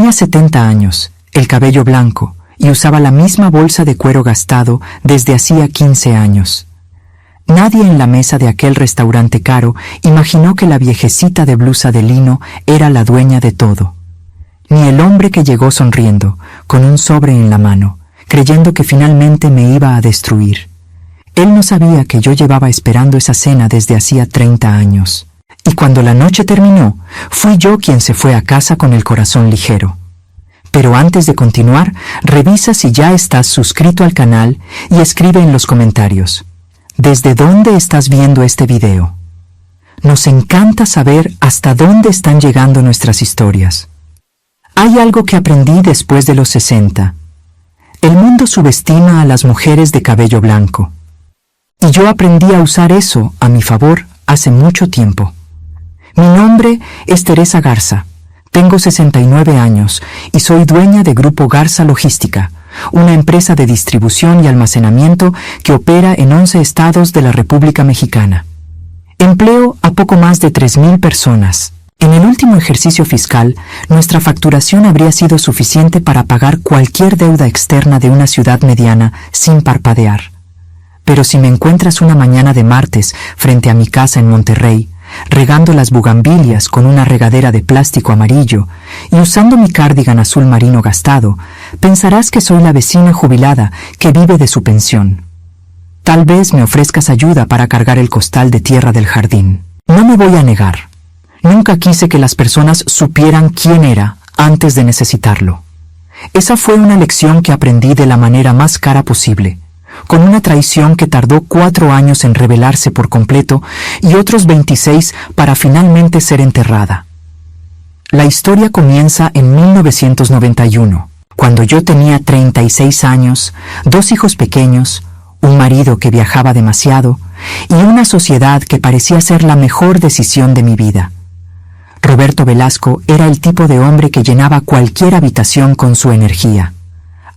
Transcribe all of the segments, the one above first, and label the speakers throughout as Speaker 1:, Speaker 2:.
Speaker 1: Tenía 70 años, el cabello blanco, y usaba la misma bolsa de cuero gastado desde hacía 15 años. Nadie en la mesa de aquel restaurante caro imaginó que la viejecita de blusa de lino era la dueña de todo. Ni el hombre que llegó sonriendo, con un sobre en la mano, creyendo que finalmente me iba a destruir. Él no sabía que yo llevaba esperando esa cena desde hacía 30 años. Y cuando la noche terminó, fui yo quien se fue a casa con el corazón ligero. Pero antes de continuar, revisa si ya estás suscrito al canal y escribe en los comentarios: ¿desde dónde estás viendo este video? Nos encanta saber hasta dónde están llegando nuestras historias. Hay algo que aprendí después de los 60. El mundo subestima a las mujeres de cabello blanco. Y yo aprendí a usar eso a mi favor hace mucho tiempo. Mi nombre es Teresa Garza. Tengo 69 años y soy dueña de Grupo Garza Logística, una empresa de distribución y almacenamiento que opera en 11 estados de la República Mexicana. Empleo a poco más de 3,000 personas. En el último ejercicio fiscal, nuestra facturación habría sido suficiente para pagar cualquier deuda externa de una ciudad mediana sin parpadear. Pero si me encuentras una mañana de martes frente a mi casa en Monterrey, regando las bugambilias con una regadera de plástico amarillo y usando mi cardigan azul marino gastado, pensarás que soy la vecina jubilada que vive de su pensión. Tal vez me ofrezcas ayuda para cargar el costal de tierra del jardín. No me voy a negar. Nunca quise que las personas supieran quién era antes de necesitarlo. Esa fue una lección que aprendí de la manera más cara posible, con una traición que tardó 4 años en revelarse por completo y otros 26 para finalmente ser enterrada. La historia comienza en 1991, cuando yo tenía 36 años, 2 hijos pequeños, un marido que viajaba demasiado y una sociedad que parecía ser la mejor decisión de mi vida. Roberto Velasco era el tipo de hombre que llenaba cualquier habitación con su energía.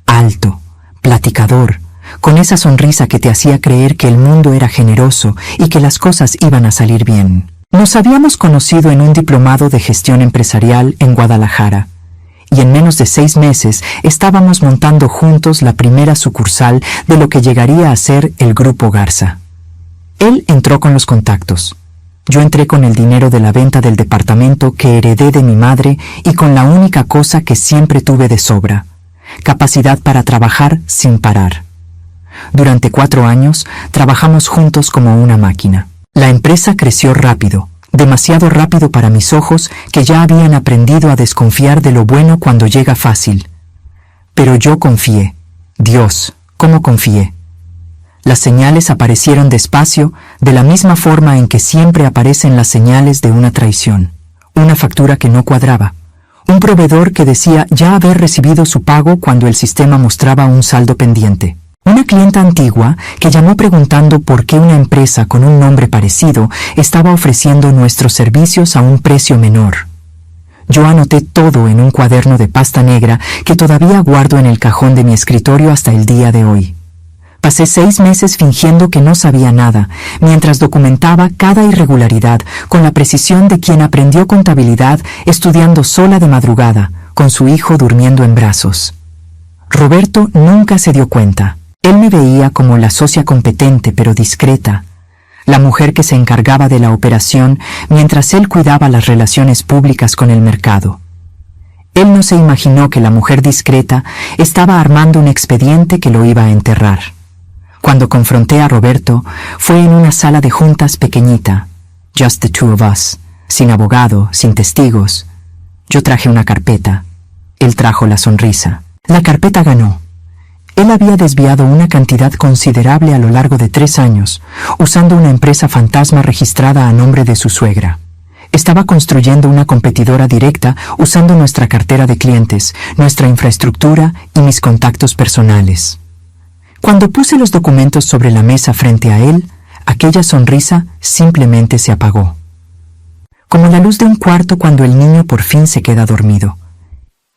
Speaker 1: Alto, platicador, con esa sonrisa que te hacía creer que el mundo era generoso y que las cosas iban a salir bien. Nos habíamos conocido en un diplomado de gestión empresarial en Guadalajara, y en menos de 6 meses estábamos montando juntos la primera sucursal de lo que llegaría a ser el Grupo Garza. Él entró con los contactos. Yo entré con el dinero de la venta del departamento que heredé de mi madre y con la única cosa que siempre tuve de sobra: capacidad para trabajar sin parar. Durante 4 años trabajamos juntos como una máquina. La empresa creció rápido, demasiado rápido para mis ojos que ya habían aprendido a desconfiar de lo bueno cuando llega fácil. Pero yo confié. Dios, ¿cómo confié? Las señales aparecieron despacio, de la misma forma en que siempre aparecen las señales de una traición. Una factura que no cuadraba. Un proveedor que decía ya haber recibido su pago cuando el sistema mostraba un saldo pendiente. Una clienta antigua que llamó preguntando por qué una empresa con un nombre parecido estaba ofreciendo nuestros servicios a un precio menor. Yo anoté todo en un cuaderno de pasta negra que todavía guardo en el cajón de mi escritorio hasta el día de hoy. Pasé 6 meses fingiendo que no sabía nada, mientras documentaba cada irregularidad con la precisión de quien aprendió contabilidad estudiando sola de madrugada, con su hijo durmiendo en brazos. Roberto nunca se dio cuenta. Él me veía como la socia competente pero discreta, la mujer que se encargaba de la operación mientras él cuidaba las relaciones públicas con el mercado. Él no se imaginó que la mujer discreta estaba armando un expediente que lo iba a enterrar. Cuando confronté a Roberto, fue en una sala de juntas pequeñita, just the two of us, sin abogado, sin testigos. Yo traje una carpeta. Él trajo la sonrisa. La carpeta ganó. Él había desviado una cantidad considerable a lo largo de 3 años, usando una empresa fantasma registrada a nombre de su suegra. Estaba construyendo una competidora directa usando nuestra cartera de clientes, nuestra infraestructura y mis contactos personales. Cuando puse los documentos sobre la mesa frente a él, aquella sonrisa simplemente se apagó. Como la luz de un cuarto cuando el niño por fin se queda dormido.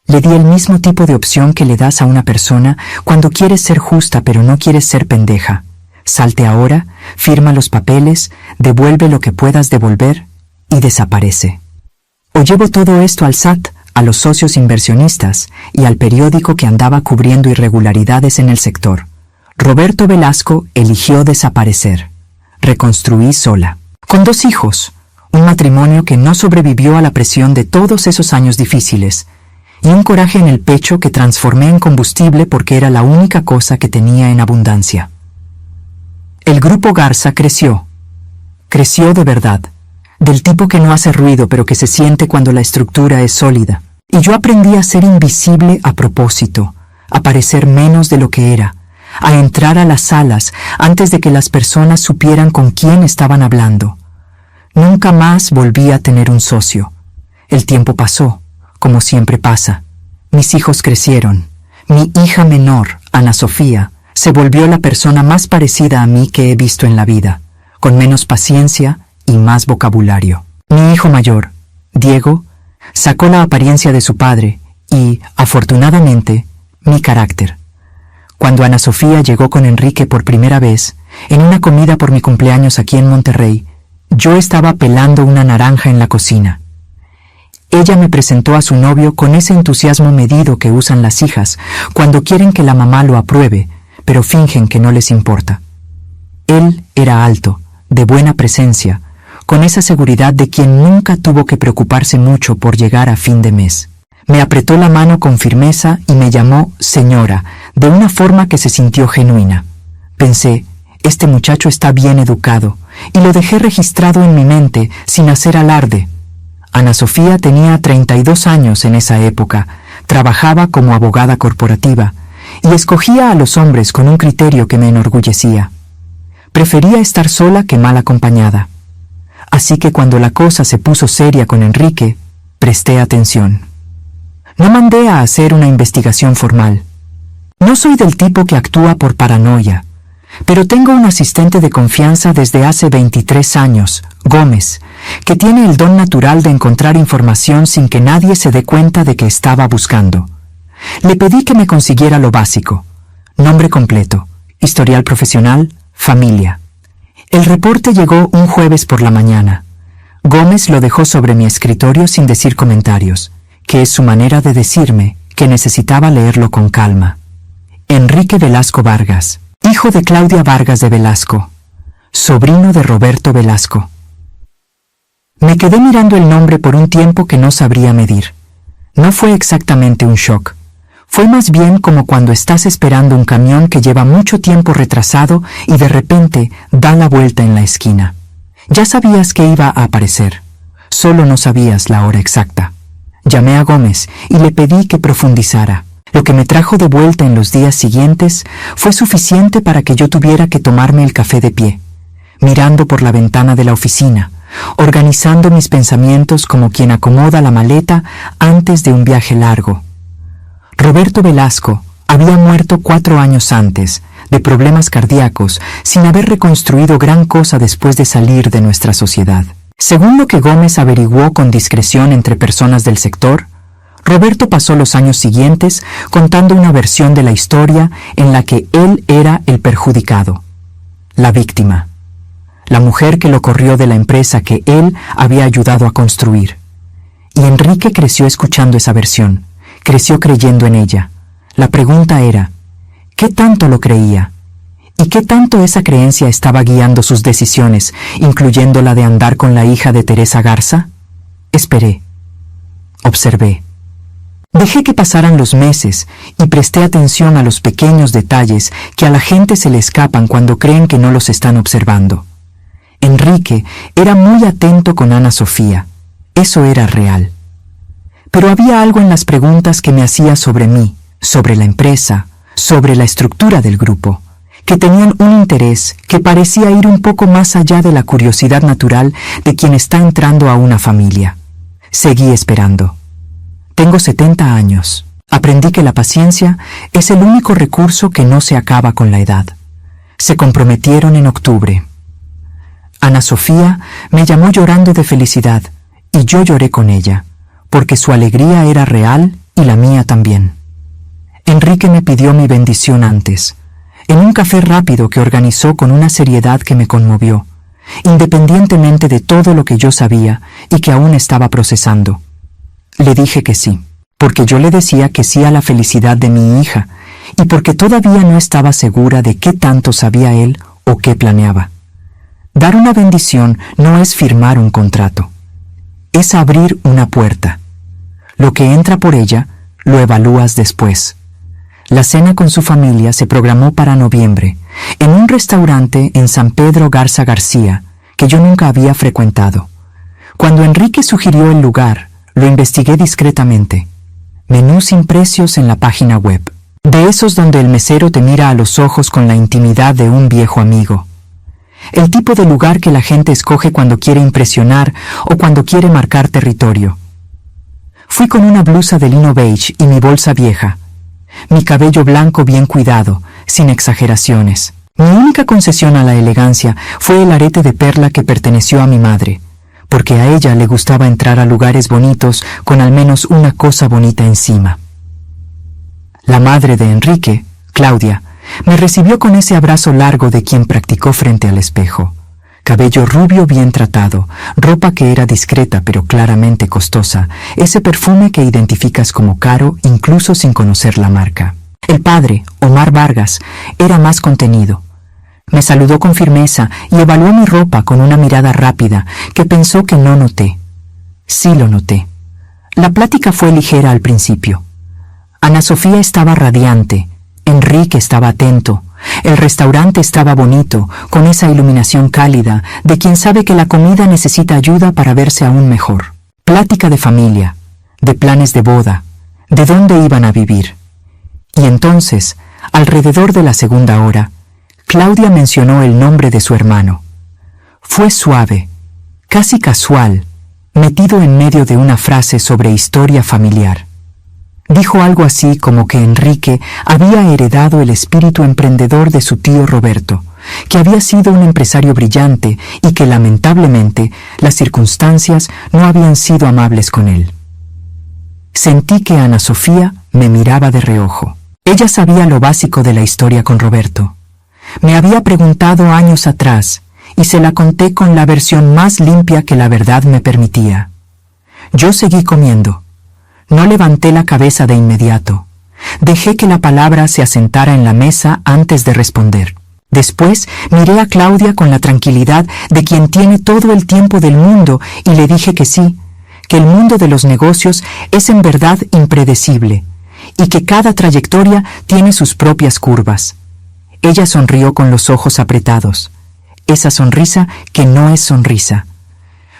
Speaker 1: Le di el mismo tipo de opción que le das a una persona cuando quieres ser justa pero no quieres ser pendeja. Salte ahora, firma los papeles, devuelve lo que puedas devolver y desaparece. O llevo todo esto al SAT, a los socios inversionistas y al periódico que andaba cubriendo irregularidades en el sector. Roberto Velasco eligió desaparecer. Reconstruí sola. Con 2 hijos, un matrimonio que no sobrevivió a la presión de todos esos años difíciles, y un coraje en el pecho que transformé en combustible porque era la única cosa que tenía en abundancia. El grupo Garza creció. Creció de verdad, del tipo que no hace ruido pero que se siente cuando la estructura es sólida. Y yo aprendí a ser invisible a propósito, a parecer menos de lo que era, a entrar a las salas antes de que las personas supieran con quién estaban hablando. Nunca más volví a tener un socio. El tiempo pasó, como siempre pasa. Mis hijos crecieron. Mi hija menor, Ana Sofía, se volvió la persona más parecida a mí que he visto en la vida, con menos paciencia y más vocabulario. Mi hijo mayor, Diego, sacó la apariencia de su padre y, afortunadamente, mi carácter. Cuando Ana Sofía llegó con Enrique por primera vez, en una comida por mi cumpleaños aquí en Monterrey, yo estaba pelando una naranja en la cocina. Ella me presentó a su novio con ese entusiasmo medido que usan las hijas cuando quieren que la mamá lo apruebe, pero fingen que no les importa. Él era alto, de buena presencia, con esa seguridad de quien nunca tuvo que preocuparse mucho por llegar a fin de mes. Me apretó la mano con firmeza y me llamó señora, de una forma que se sintió genuina. Pensé, este muchacho está bien educado, y lo dejé registrado en mi mente sin hacer alarde. Ana Sofía tenía 32 años en esa época, trabajaba como abogada corporativa, y escogía a los hombres con un criterio que me enorgullecía. Prefería estar sola que mal acompañada. Así que cuando la cosa se puso seria con Enrique, presté atención. No mandé a hacer una investigación formal. No soy del tipo que actúa por paranoia, pero tengo un asistente de confianza desde hace 23 años, Gómez, que tiene el don natural de encontrar información sin que nadie se dé cuenta de que estaba buscando. Le pedí que me consiguiera lo básico: nombre completo, historial profesional, familia. El reporte llegó un jueves por la mañana. Gómez lo dejó sobre mi escritorio sin decir comentarios, que es su manera de decirme que necesitaba leerlo con calma. Enrique Velasco Vargas, hijo de Claudia Vargas de Velasco, sobrino de Roberto Velasco. Me quedé mirando el nombre por un tiempo que no sabría medir. No fue exactamente un shock. Fue más bien como cuando estás esperando un camión que lleva mucho tiempo retrasado y de repente da la vuelta en la esquina. Ya sabías que iba a aparecer, solo no sabías la hora exacta. Llamé a Gómez y le pedí que profundizara. Lo que me trajo de vuelta en los días siguientes fue suficiente para que yo tuviera que tomarme el café de pie, mirando por la ventana de la oficina, organizando mis pensamientos como quien acomoda la maleta antes de un viaje largo. Roberto Velasco había muerto 4 años antes, de problemas cardíacos, sin haber reconstruido gran cosa después de salir de nuestra sociedad. Según lo que Gómez averiguó con discreción entre personas del sector, Roberto pasó los años siguientes contando una versión de la historia en la que él era el perjudicado, la víctima, la mujer que lo corrió de la empresa que él había ayudado a construir. Y Enrique creció escuchando esa versión, creció creyendo en ella. La pregunta era, ¿qué tanto lo creía? ¿Y qué tanto esa creencia estaba guiando sus decisiones, incluyendo la de andar con la hija de Teresa Garza? Esperé. Observé. Dejé que pasaran los meses y presté atención a los pequeños detalles que a la gente se le escapan cuando creen que no los están observando. Enrique era muy atento con Ana Sofía. Eso era real. Pero había algo en las preguntas que me hacía sobre mí, sobre la empresa, sobre la estructura del grupo, que tenían un interés que parecía ir un poco más allá de la curiosidad natural de quien está entrando a una familia. Seguí esperando. Tengo 70 años. Aprendí que la paciencia es el único recurso que no se acaba con la edad. Se comprometieron en octubre. Ana Sofía me llamó llorando de felicidad y yo lloré con ella, porque su alegría era real y la mía también. Enrique me pidió mi bendición antes, en un café rápido que organizó con una seriedad que me conmovió, independientemente de todo lo que yo sabía y que aún estaba procesando. Le dije que sí, porque yo le decía que sí a la felicidad de mi hija, y porque todavía no estaba segura de qué tanto sabía él o qué planeaba. Dar una bendición no es firmar un contrato, es abrir una puerta. Lo que entra por ella, lo evalúas después. La cena con su familia se programó para noviembre, en un restaurante en San Pedro Garza García, que yo nunca había frecuentado. Cuando Enrique sugirió el lugar, lo investigué discretamente. Menú sin precios en la página web. De esos donde el mesero te mira a los ojos con la intimidad de un viejo amigo. El tipo de lugar que la gente escoge cuando quiere impresionar o cuando quiere marcar territorio. Fui con una blusa de lino beige y mi bolsa vieja. Mi cabello blanco bien cuidado, sin exageraciones. Mi única concesión a la elegancia fue el arete de perla que perteneció a mi madre, porque a ella le gustaba entrar a lugares bonitos con al menos una cosa bonita encima. La madre de Enrique, Claudia, me recibió con ese abrazo largo de quien practicó frente al espejo. Cabello rubio bien tratado, ropa que era discreta pero claramente costosa, ese perfume que identificas como caro incluso sin conocer la marca. El padre, Omar Vargas, era más contenido. Me saludó con firmeza y evaluó mi ropa con una mirada rápida que pensó que no noté. Sí lo noté. La plática fue ligera al principio. Ana Sofía estaba radiante, Enrique estaba atento, el restaurante estaba bonito, con esa iluminación cálida de quien sabe que la comida necesita ayuda para verse aún mejor. Plática de familia, de planes de boda, de dónde iban a vivir. Y entonces, alrededor de la segunda hora, Claudia mencionó el nombre de su hermano. Fue suave, casi casual, metido en medio de una frase sobre historia familiar. Dijo algo así como que Enrique había heredado el espíritu emprendedor de su tío Roberto, que había sido un empresario brillante y que lamentablemente las circunstancias no habían sido amables con él. Sentí que Ana Sofía me miraba de reojo. Ella sabía lo básico de la historia con Roberto. Me había preguntado años atrás y se la conté con la versión más limpia que la verdad me permitía. Yo seguí comiendo. No levanté la cabeza de inmediato. Dejé que la palabra se asentara en la mesa antes de responder. Después miré a Claudia con la tranquilidad de quien tiene todo el tiempo del mundo y le dije que sí, que el mundo de los negocios es en verdad impredecible y que cada trayectoria tiene sus propias curvas. Ella sonrió con los ojos apretados, esa sonrisa que no es sonrisa.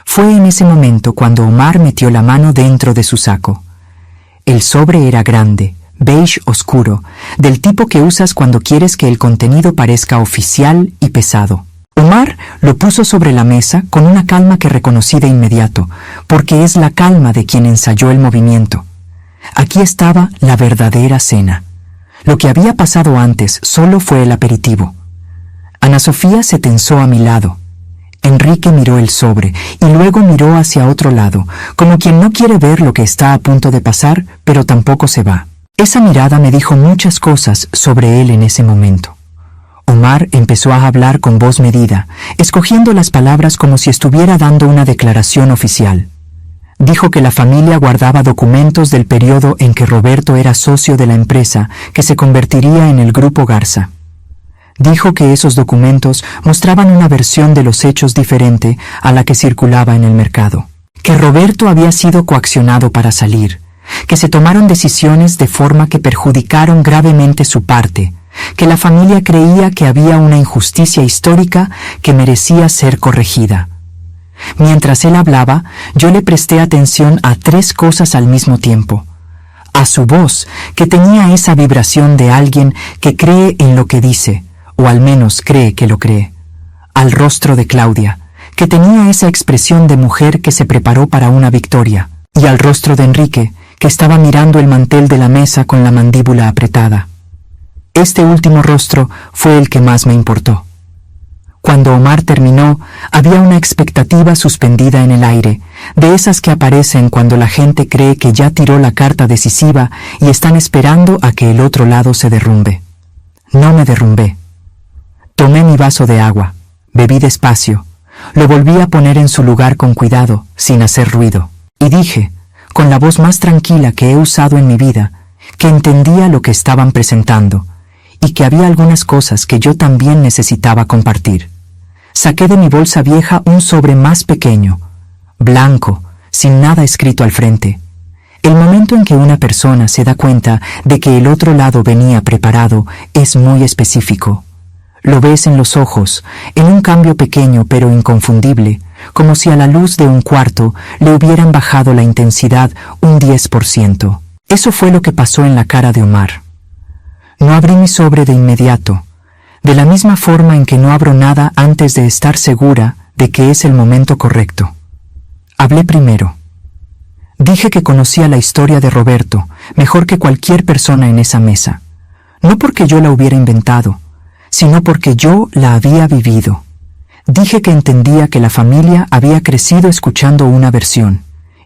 Speaker 1: Fue en ese momento cuando Omar metió la mano dentro de su saco. El sobre era grande, beige oscuro, del tipo que usas cuando quieres que el contenido parezca oficial y pesado. Omar lo puso sobre la mesa con una calma que reconocí de inmediato, porque es la calma de quien ensayó el movimiento. Aquí estaba la verdadera cena. Lo que había pasado antes solo fue el aperitivo. Ana Sofía se tensó a mi lado. Enrique miró el sobre y luego miró hacia otro lado, como quien no quiere ver lo que está a punto de pasar, pero tampoco se va. Esa mirada me dijo muchas cosas sobre él en ese momento. Omar empezó a hablar con voz medida, escogiendo las palabras como si estuviera dando una declaración oficial. Dijo que la familia guardaba documentos del periodo en que Roberto era socio de la empresa que se convertiría en el Grupo Garza. Dijo que esos documentos mostraban una versión de los hechos diferente a la que circulaba en el mercado. Que Roberto había sido coaccionado para salir, que se tomaron decisiones de forma que perjudicaron gravemente su parte, que la familia creía que había una injusticia histórica que merecía ser corregida. Mientras él hablaba, yo le presté atención a 3 cosas al mismo tiempo. A su voz, que tenía esa vibración de alguien que cree en lo que dice, o al menos cree que lo cree. Al rostro de Claudia, que tenía esa expresión de mujer que se preparó para una victoria, y al rostro de Enrique, que estaba mirando el mantel de la mesa con la mandíbula apretada. Este último rostro fue el que más me importó. Cuando Omar terminó, había una expectativa suspendida en el aire, de esas que aparecen cuando la gente cree que ya tiró la carta decisiva y están esperando a que el otro lado se derrumbe. No me derrumbé. Tomé mi vaso de agua, bebí despacio, lo volví a poner en su lugar con cuidado, sin hacer ruido, y dije, con la voz más tranquila que he usado en mi vida, que entendía lo que estaban presentando y que había algunas cosas que yo también necesitaba compartir. Saqué de mi bolsa vieja un sobre más pequeño, blanco, sin nada escrito al frente. El momento en que una persona se da cuenta de que el otro lado venía preparado es muy específico. Lo ves en los ojos, en un cambio pequeño pero inconfundible, como si a la luz de un cuarto le hubieran bajado la intensidad un 10%. Eso fue lo que pasó en la cara de Omar. No abrí mi sobre de inmediato, de la misma forma en que no abro nada antes de estar segura de que es el momento correcto. Hablé primero. Dije que conocía la historia de Roberto mejor que cualquier persona en esa mesa, no porque yo la hubiera inventado, sino porque yo la había vivido. Dije que entendía que la familia había crecido escuchando una versión,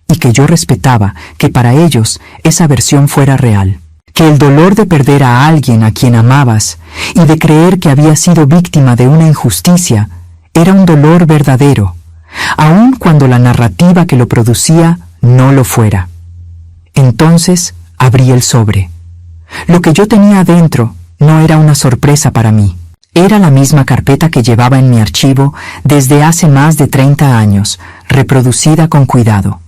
Speaker 1: y que yo respetaba que para ellos esa versión fuera real. Que el dolor de perder a alguien a quien amabas y de creer que había sido víctima de una injusticia era un dolor verdadero, aun cuando la narrativa que lo producía no lo fuera. Entonces abrí el sobre. Lo que yo tenía adentro no era una sorpresa para mí. Era la misma carpeta que llevaba en mi archivo desde hace más de 30 años, reproducida con cuidado.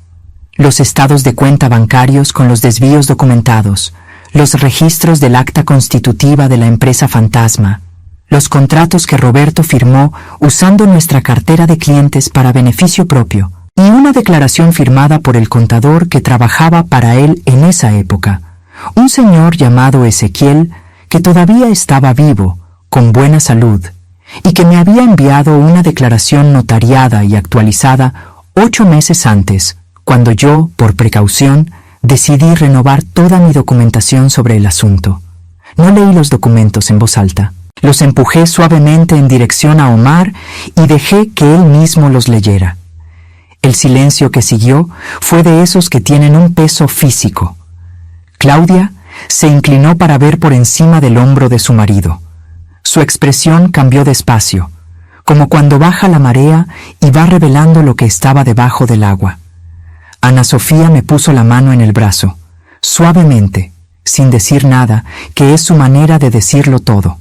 Speaker 1: Los estados de cuenta bancarios con los desvíos documentados, los registros del acta constitutiva de la empresa fantasma, los contratos que Roberto firmó usando nuestra cartera de clientes para beneficio propio, y una declaración firmada por el contador que trabajaba para él en esa época, un señor llamado Ezequiel que todavía estaba vivo, con buena salud, y que me había enviado una declaración notariada y actualizada 8 meses antes, cuando yo, por precaución, decidí renovar toda mi documentación sobre el asunto. No leí los documentos en voz alta. Los empujé suavemente en dirección a Omar y dejé que él mismo los leyera. El silencio que siguió fue de esos que tienen un peso físico. Claudia se inclinó para ver por encima del hombro de su marido. Su expresión cambió despacio, como cuando baja la marea y va revelando lo que estaba debajo del agua. Ana Sofía me puso la mano en el brazo, suavemente, sin decir nada, que es su manera de decirlo todo.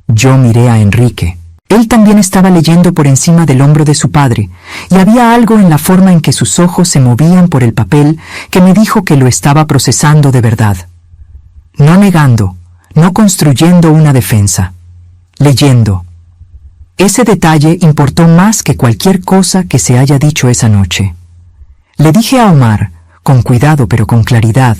Speaker 1: Yo miré a Enrique. Él también estaba leyendo por encima del hombro de su padre, y había algo en la forma en que sus ojos se movían por el papel que me dijo que lo estaba procesando de verdad. No negando, no construyendo una defensa, leyendo. Ese detalle importó más que cualquier cosa que se haya dicho esa noche. Le dije a Omar, con cuidado pero con claridad,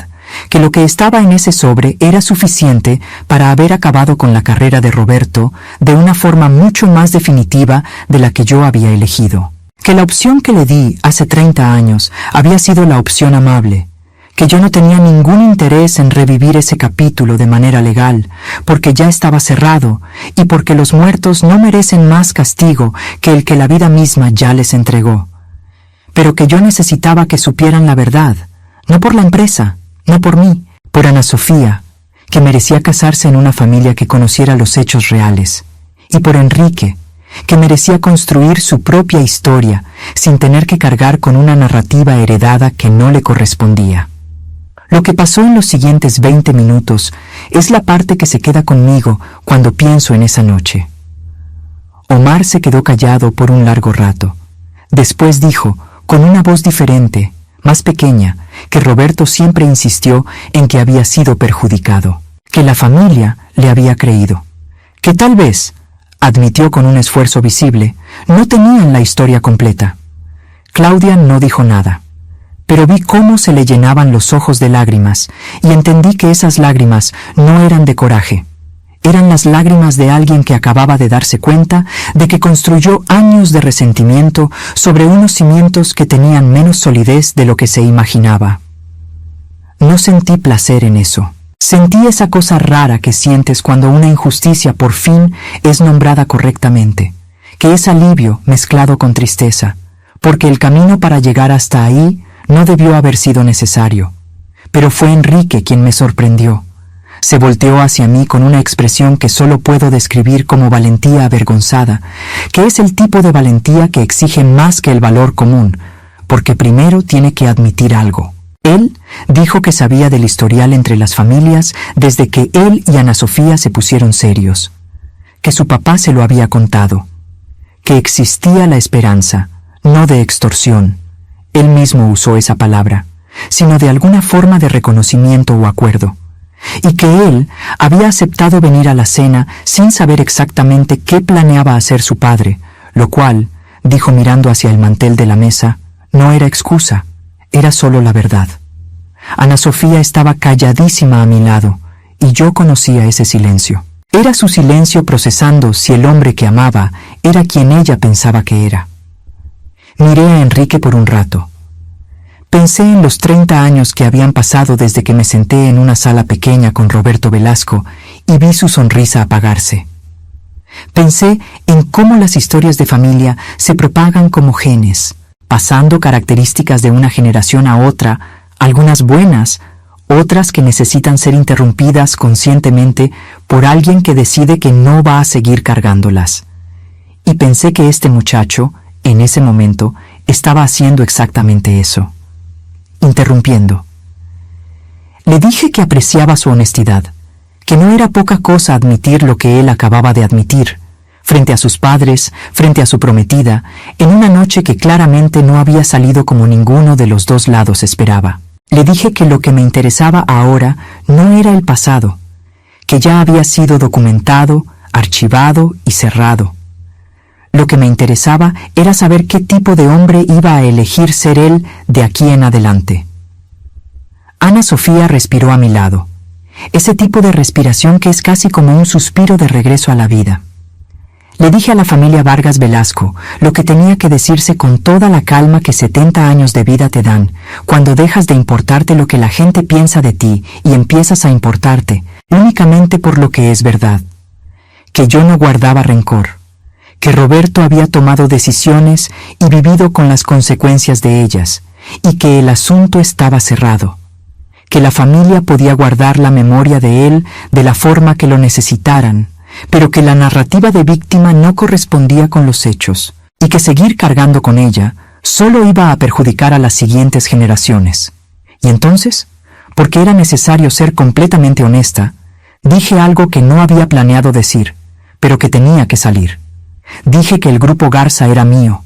Speaker 1: que lo que estaba en ese sobre era suficiente para haber acabado con la carrera de Roberto de una forma mucho más definitiva de la que yo había elegido. Que la opción que le di hace 30 años había sido la opción amable, que yo no tenía ningún interés en revivir ese capítulo de manera legal, porque ya estaba cerrado y porque los muertos no merecen más castigo que el que la vida misma ya les entregó. Pero que yo necesitaba que supieran la verdad, no por la empresa, no por mí, por Ana Sofía, que merecía casarse en una familia que conociera los hechos reales, y por Enrique, que merecía construir su propia historia sin tener que cargar con una narrativa heredada que no le correspondía. Lo que pasó en los siguientes 20 minutos es la parte que se queda conmigo cuando pienso en esa noche. Omar se quedó callado por un largo rato. Después dijo, con una voz diferente, más pequeña, que Roberto siempre insistió en que había sido perjudicado, que la familia le había creído, que tal vez, admitió con un esfuerzo visible, no tenían la historia completa. Claudia no dijo nada, pero vi cómo se le llenaban los ojos de lágrimas y entendí que esas lágrimas no eran de coraje. Eran las lágrimas de alguien que acababa de darse cuenta de que construyó años de resentimiento sobre unos cimientos que tenían menos solidez de lo que se imaginaba. No sentí placer en eso. Sentí esa cosa rara que sientes cuando una injusticia por fin es nombrada correctamente, que es alivio mezclado con tristeza, porque el camino para llegar hasta ahí no debió haber sido necesario. Pero fue Enrique quien me sorprendió. Se volteó hacia mí con una expresión que solo puedo describir como valentía avergonzada, que es el tipo de valentía que exige más que el valor común, porque primero tiene que admitir algo. Él dijo que sabía del historial entre las familias desde que él y Ana Sofía se pusieron serios, que su papá se lo había contado, que existía la esperanza, no de extorsión, él mismo usó esa palabra, sino de alguna forma de reconocimiento o acuerdo, y que él había aceptado venir a la cena sin saber exactamente qué planeaba hacer su padre, lo cual, dijo mirando hacia el mantel de la mesa, no era excusa, era solo la verdad. Ana Sofía estaba calladísima a mi lado, y yo conocía ese silencio. Era su silencio procesando si el hombre que amaba era quien ella pensaba que era. Miré a Enrique por un rato. Pensé en los 30 años que habían pasado desde que me senté en una sala pequeña con Roberto Velasco y vi su sonrisa apagarse. Pensé en cómo las historias de familia se propagan como genes, pasando características de una generación a otra, algunas buenas, otras que necesitan ser interrumpidas conscientemente por alguien que decide que no va a seguir cargándolas. Y pensé que este muchacho, en ese momento, estaba haciendo exactamente eso. Interrumpiendo. Le dije que apreciaba su honestidad, que no era poca cosa admitir lo que él acababa de admitir, frente a sus padres, frente a su prometida, en una noche que claramente no había salido como ninguno de los dos lados esperaba. Le dije que lo que me interesaba ahora no era el pasado, que ya había sido documentado, archivado y cerrado. Lo que me interesaba era saber qué tipo de hombre iba a elegir ser él de aquí en adelante. Ana Sofía respiró a mi lado, ese tipo de respiración que es casi como un suspiro de regreso a la vida. Le dije a la familia Vargas Velasco lo que tenía que decirse con toda la calma que 70 años de vida te dan, cuando dejas de importarte lo que la gente piensa de ti y empiezas a importarte únicamente por lo que es verdad. Que yo no guardaba rencor, que Roberto había tomado decisiones y vivido con las consecuencias de ellas, y que el asunto estaba cerrado, que la familia podía guardar la memoria de él de la forma que lo necesitaran, pero que la narrativa de víctima no correspondía con los hechos, y que seguir cargando con ella solo iba a perjudicar a las siguientes generaciones. Y entonces, porque era necesario ser completamente honesta, dije algo que no había planeado decir, pero que tenía que salir. Dije que el Grupo Garza era mío,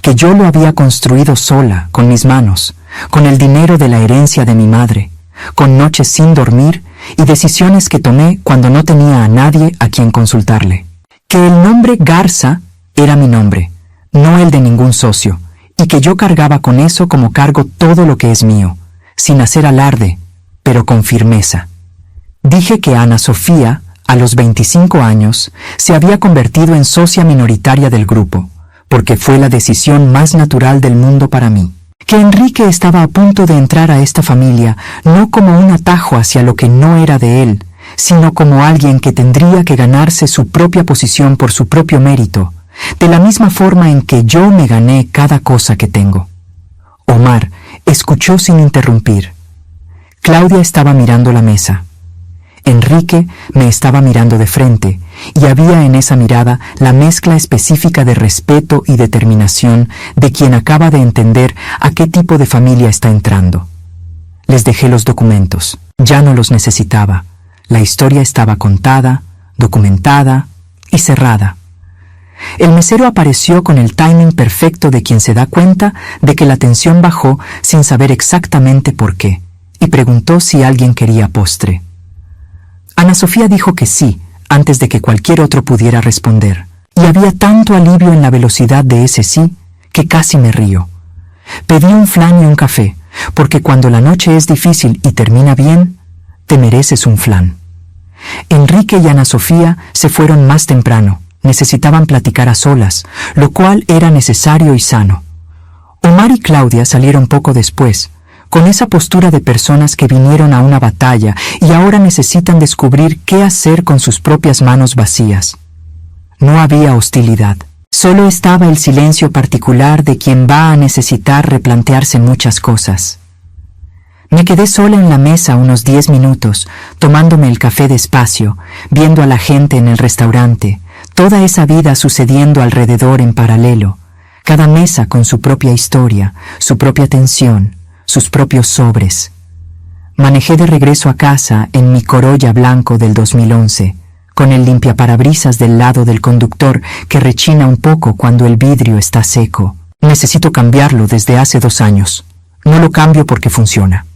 Speaker 1: que yo lo había construido sola, con mis manos, con el dinero de la herencia de mi madre, con noches sin dormir y decisiones que tomé cuando no tenía a nadie a quien consultarle. Que el nombre Garza era mi nombre, no el de ningún socio, y que yo cargaba con eso como cargo todo lo que es mío, sin hacer alarde, pero con firmeza. Dije que Ana Sofía, a los 25 años, se había convertido en socia minoritaria del grupo, porque fue la decisión más natural del mundo para mí. Que Enrique estaba a punto de entrar a esta familia no como un atajo hacia lo que no era de él, sino como alguien que tendría que ganarse su propia posición por su propio mérito, de la misma forma en que yo me gané cada cosa que tengo. Omar escuchó sin interrumpir. Claudia estaba mirando la mesa. Enrique me estaba mirando de frente, y había en esa mirada la mezcla específica de respeto y determinación de quien acaba de entender a qué tipo de familia está entrando. Les dejé los documentos, ya no los necesitaba. La historia estaba contada, documentada y cerrada. El mesero apareció con el timing perfecto de quien se da cuenta de que la tensión bajó sin saber exactamente por qué, y preguntó si alguien quería postre. Ana Sofía dijo que sí, antes de que cualquier otro pudiera responder, y había tanto alivio en la velocidad de ese sí, que casi me río. Pedí un flan y un café, porque cuando la noche es difícil y termina bien, te mereces un flan. Enrique y Ana Sofía se fueron más temprano, necesitaban platicar a solas, lo cual era necesario y sano. Omar y Claudia salieron poco después, con esa postura de personas que vinieron a una batalla y ahora necesitan descubrir qué hacer con sus propias manos vacías. No había hostilidad, solo estaba el silencio particular de quien va a necesitar replantearse muchas cosas. Me quedé sola en la mesa unos 10 minutos, tomándome el café despacio, viendo a la gente en el restaurante, toda esa vida sucediendo alrededor en paralelo, cada mesa con su propia historia, su propia tensión, sus propios sobres. Manejé de regreso a casa en mi Corolla blanco del 2011, con el limpiaparabrisas del lado del conductor que rechina un poco cuando el vidrio está seco. Necesito cambiarlo desde hace 2 años. No lo cambio porque funciona.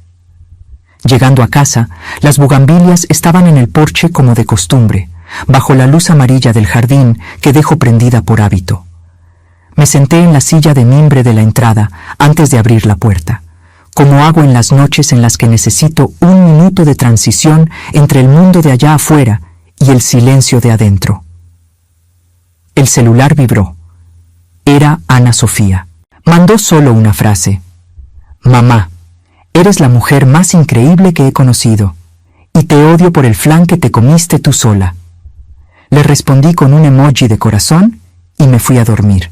Speaker 1: Llegando a casa, las bugambilias estaban en el porche como de costumbre, bajo la luz amarilla del jardín que dejo prendida por hábito. Me senté en la silla de mimbre de la entrada antes de abrir la puerta, como hago en las noches en las que necesito un minuto de transición entre el mundo de allá afuera y el silencio de adentro. El celular vibró. Era Ana Sofía. Mandó solo una frase. Mamá, eres la mujer más increíble que he conocido, y te odio por el flan que te comiste tú sola. Le respondí con un emoji de corazón y me fui a dormir.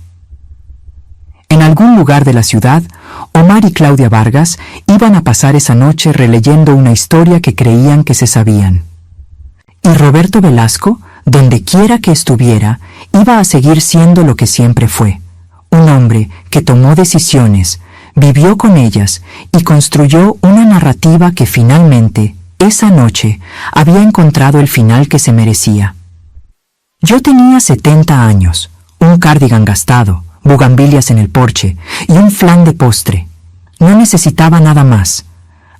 Speaker 1: En algún lugar de la ciudad, Omar y Claudia Vargas iban a pasar esa noche releyendo una historia que creían que se sabían. Y Roberto Velasco, donde quiera que estuviera, iba a seguir siendo lo que siempre fue, un hombre que tomó decisiones, vivió con ellas y construyó una narrativa que finalmente, esa noche, había encontrado el final que se merecía. Yo tenía 70 años, un cardigan gastado, bugambilias en el porche y un flan de postre. No necesitaba nada más.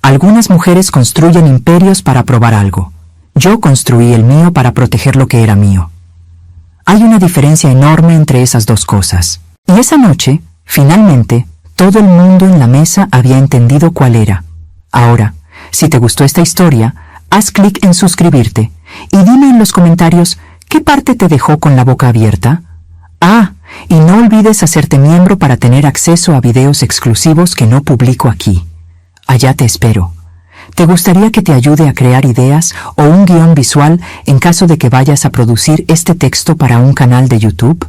Speaker 1: Algunas mujeres construyen imperios para probar algo. Yo construí el mío para proteger lo que era mío. Hay una diferencia enorme entre esas dos cosas. Y esa noche, finalmente, todo el mundo en la mesa había entendido cuál era. Ahora, si te gustó esta historia, haz clic en suscribirte y dime en los comentarios qué parte te dejó con la boca abierta. Y no olvides hacerte miembro para tener acceso a videos exclusivos que no publico aquí. Allá te espero. ¿Te gustaría que te ayude a crear ideas o un guión visual en caso de que vayas a producir este texto para un canal de YouTube?